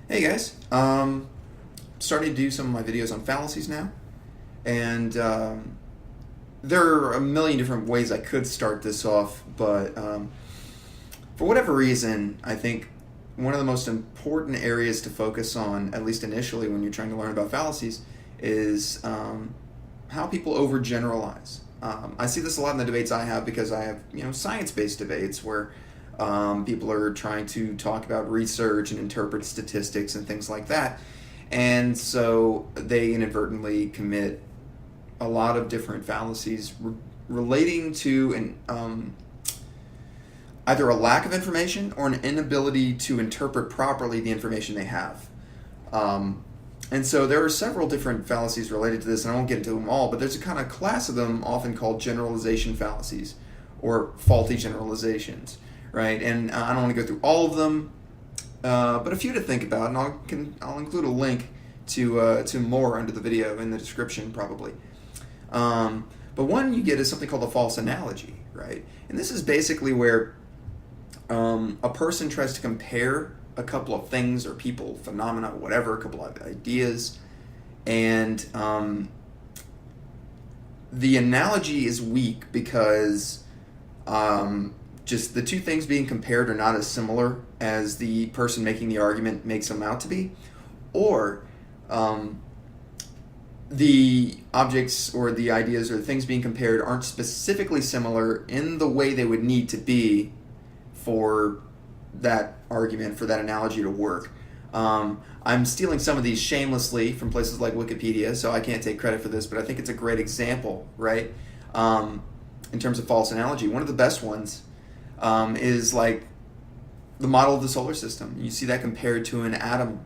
Hey guys, starting to do some of my videos on fallacies now, and there are a million different ways I could start this off, but for whatever reason, I think one of the most important areas to focus on, at least initially when you're trying to learn about fallacies, is how people overgeneralize. I see this a lot in the debates I have because I have science-based debates where people are trying to talk about research and interpret statistics and things like that. And so they inadvertently commit a lot of different fallacies relating to either a lack of information or an inability to interpret properly the information they have. And so there are several different fallacies related to this, and I won't get into them all, but there's a kind of class of them often called generalization fallacies or faulty generalizations, right? And I don't want to go through all of them, but a few to think about, and I'll include a link to more under the video in the description probably. But one you get is something called a false analogy, right? And this is basically where a person tries to compare a couple of things or people, phenomena, whatever, a couple of ideas, and the analogy is weak because just the two things being compared are not as similar as the person making the argument makes them out to be, or the objects or the ideas or the things being compared aren't specifically similar in the way they would need to be for that argument, for that analogy to work. I'm stealing some of these shamelessly from places like Wikipedia, so I can't take credit for this, but I think it's a great example, right? In terms of false analogy. One of the best ones is like the model of the solar system. You see that compared to an atom,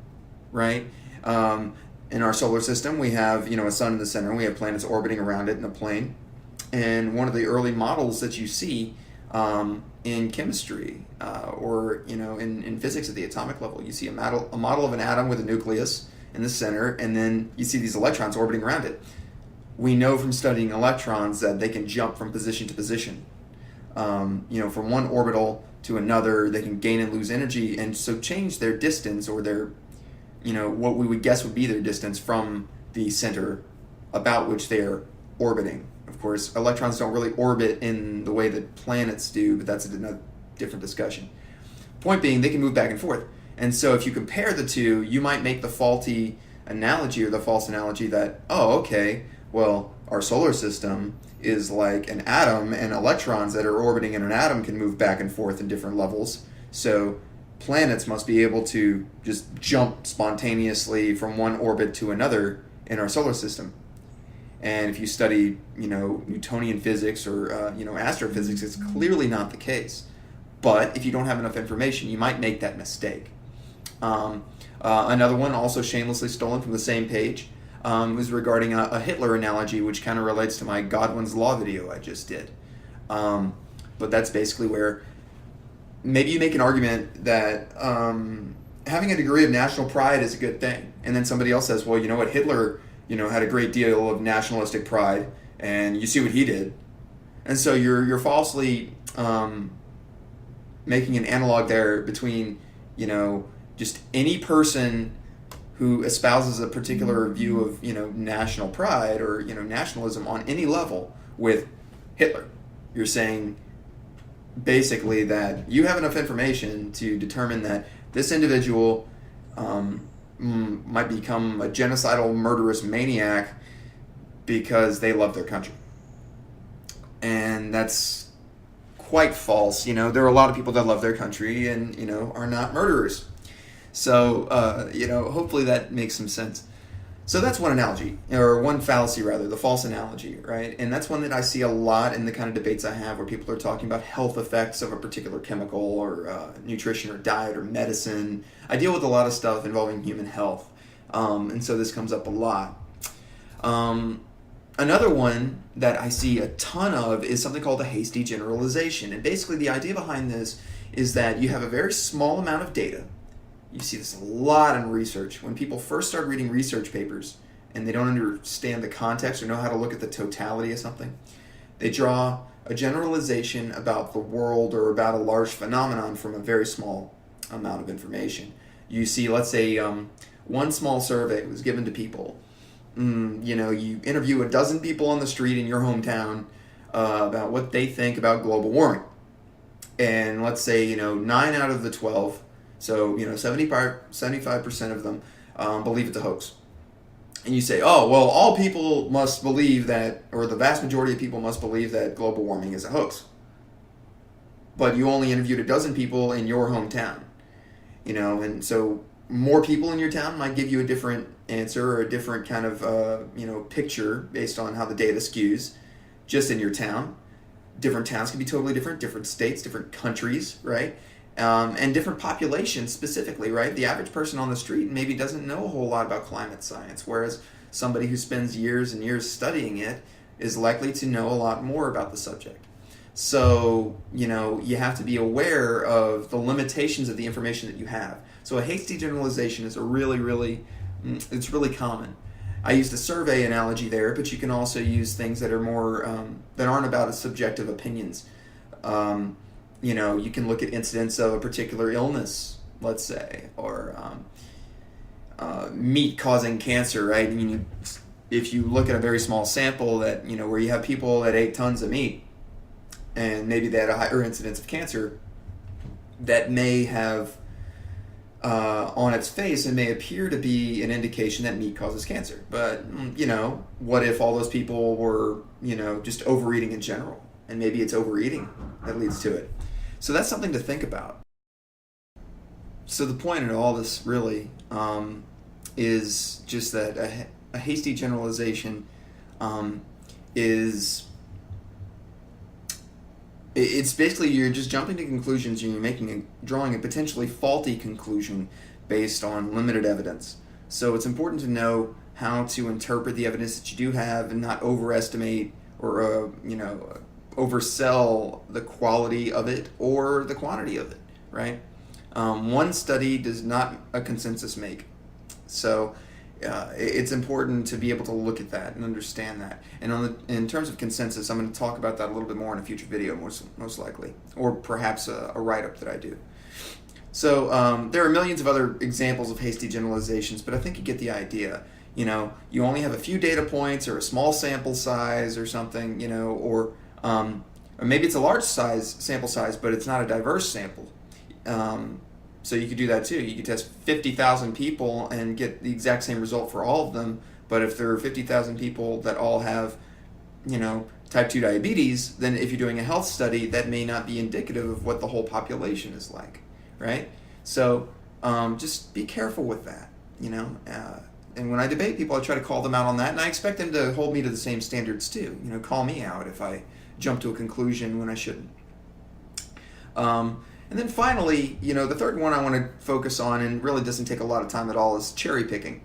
right? In our solar system, we have a sun in the center, and we have planets orbiting around it in a plane. And one of the early models that you see in chemistry or in physics at the atomic level, you see a model of an atom with a nucleus in the center, and then you see these electrons orbiting around it. We know from studying electrons that they can jump from position to position. From one orbital to another, they can gain and lose energy, and so change their distance or their what we would guess would be their distance from the center about which they are orbiting. Of course, electrons don't really orbit in the way that planets do, but that's a different discussion. Point being, they can move back and forth. And so if you compare the two, you might make the faulty analogy or the false analogy that, oh, okay, well, our solar system is like an atom, and electrons that are orbiting in an atom can move back and forth in different levels. So planets must be able to just jump spontaneously from one orbit to another in our solar system. And if you study, Newtonian physics or, astrophysics, it's clearly not the case. But if you don't have enough information, you might make that mistake. Another one, also shamelessly stolen from the same page, was regarding a Hitler analogy, which kind of relates to my Godwin's Law video I just did. But that's basically where maybe you make an argument that having a degree of national pride is a good thing. And then somebody else says, well, you know what, Hitler had a great deal of nationalistic pride, and you see what he did. And so you're falsely making an analog there between, just any person who espouses a particular view of, national pride or, nationalism on any level with Hitler. You're saying basically that you have enough information to determine that this individual might become a genocidal, murderous maniac because they love their country. And that's quite false. There are a lot of people that love their country and, are not murderers. So, hopefully that makes some sense. So that's one analogy, or one fallacy rather, the false analogy, right? And that's one that I see a lot in the kind of debates I have where people are talking about health effects of a particular chemical or nutrition or diet or medicine. I deal with a lot of stuff involving human health, and so this comes up a lot. Another one that I see a ton of is something called a hasty generalization. And basically the idea behind this is that you have a very small amount of data. You see this a lot in research. When people first start reading research papers and they don't understand the context or know how to look at the totality of something, they draw a generalization about the world or about a large phenomenon from a very small amount of information. You see, let's say one small survey was given to people. You interview a dozen people on the street in your hometown about what they think about global warming. And let's say, 9 out of the 12, so, 75% of them believe it's a hoax. And you say, oh, well, all people must believe that, or the vast majority of people must believe that global warming is a hoax. But you only interviewed a dozen people in your hometown. And so more people in your town might give you a different answer or a different kind of, picture based on how the data skews just in your town. Different towns can be totally different states, different countries, right? And different populations specifically, right? The average person on the street maybe doesn't know a whole lot about climate science, whereas somebody who spends years and years studying it is likely to know a lot more about the subject. So, you have to be aware of the limitations of the information that you have. So a hasty generalization is it's really common. I used a survey analogy there, but you can also use things that are more, that aren't about subjective opinions. You can look at incidents of a particular illness, let's say, or meat causing cancer, right? If you look at a very small sample that, where you have people that ate tons of meat, and maybe they had a higher incidence of cancer, that may have, on its face, it may appear to be an indication that meat causes cancer. But, what if all those people were, just overeating in general? And maybe it's overeating that leads to it. So that's something to think about. So the point in all this really is just that a hasty generalization is... It's basically you're just jumping to conclusions and you're drawing a potentially faulty conclusion based on limited evidence. So it's important to know how to interpret the evidence that you do have and not overestimate or oversell the quality of it or the quantity of it, right? One study does not a consensus make. So it's important to be able to look at that and understand that. And in terms of consensus, I'm going to talk about that a little bit more in a future video, most likely, or perhaps a write-up that I do. So there are millions of other examples of hasty generalizations, but I think you get the idea. You only have a few data points or a small sample size or something, or maybe it's a large sample size, but it's not a diverse sample. So you could do that too. You could test 50,000 people and get the exact same result for all of them. But if there are 50,000 people that all have, type 2 diabetes, then if you're doing a health study, that may not be indicative of what the whole population is like, right? So just be careful with that, And when I debate people, I try to call them out on that, and I expect them to hold me to the same standards too. Call me out if I jump to a conclusion when I shouldn't. And then finally, the third one I want to focus on, and really doesn't take a lot of time at all, is cherry picking,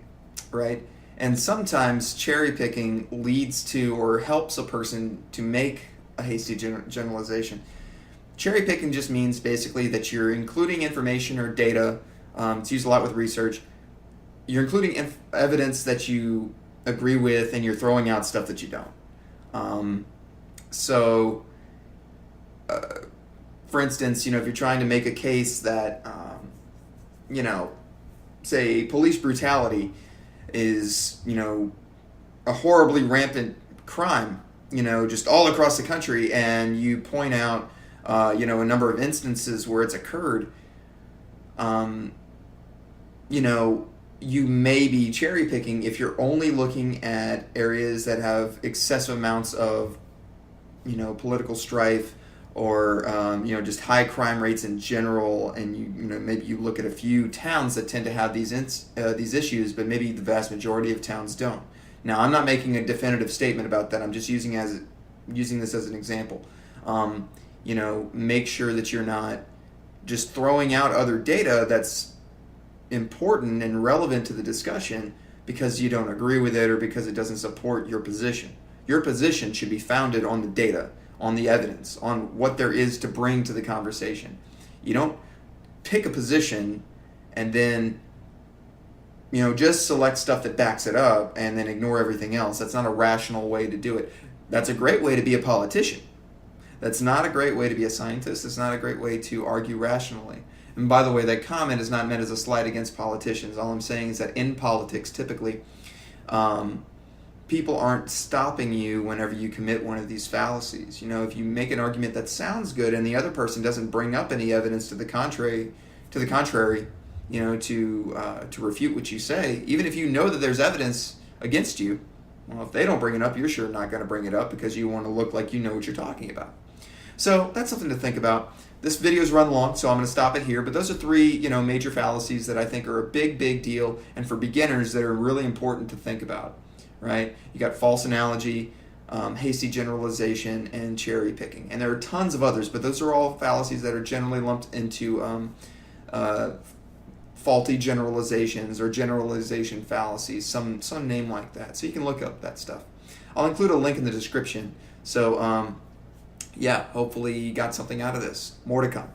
right? And sometimes cherry picking leads to or helps a person to make a hasty generalization. Cherry picking just means basically that you're including information or data. It's used a lot with research. You're including evidence that you agree with, and you're throwing out stuff that you don't. For instance, if you're trying to make a case that, say police brutality is, a horribly rampant crime, just all across the country, and you point out, a number of instances where it's occurred, you may be cherry picking if you're only looking at areas that have excessive amounts of, political strife, or just high crime rates in general, and maybe you look at a few towns that tend to have these issues, but maybe the vast majority of towns don't. Now, I'm not making a definitive statement about that. I'm just using this as an example. Make sure that you're not just throwing out other data that's important and relevant to the discussion because you don't agree with it or because it doesn't support your position. Your position should be founded on the data, on the evidence, on what there is to bring to the conversation. You don't pick a position and then, just select stuff that backs it up and then ignore everything else. That's not a rational way to do it. That's a great way to be a politician. That's not a great way to be a scientist. It's not a great way to argue rationally. And by the way, that comment is not meant as a slight against politicians. All I'm saying is that in politics, typically, people aren't stopping you whenever you commit one of these fallacies. If you make an argument that sounds good and the other person doesn't bring up any evidence to the contrary, to refute what you say, even if you know that there's evidence against you, well, if they don't bring it up, you're sure not going to bring it up because you want to look like you know what you're talking about. So that's something to think about. This video's run long, so I'm going to stop it here. But those are three, major fallacies that I think are a big, big deal, and for beginners that are really important to think about. Right? You got false analogy, hasty generalization, and cherry picking, and there are tons of others, but those are all fallacies that are generally lumped into faulty generalizations or generalization fallacies, some name like that. So you can look up that stuff. I'll include a link in the description. So. Hopefully you got something out of this. More to come.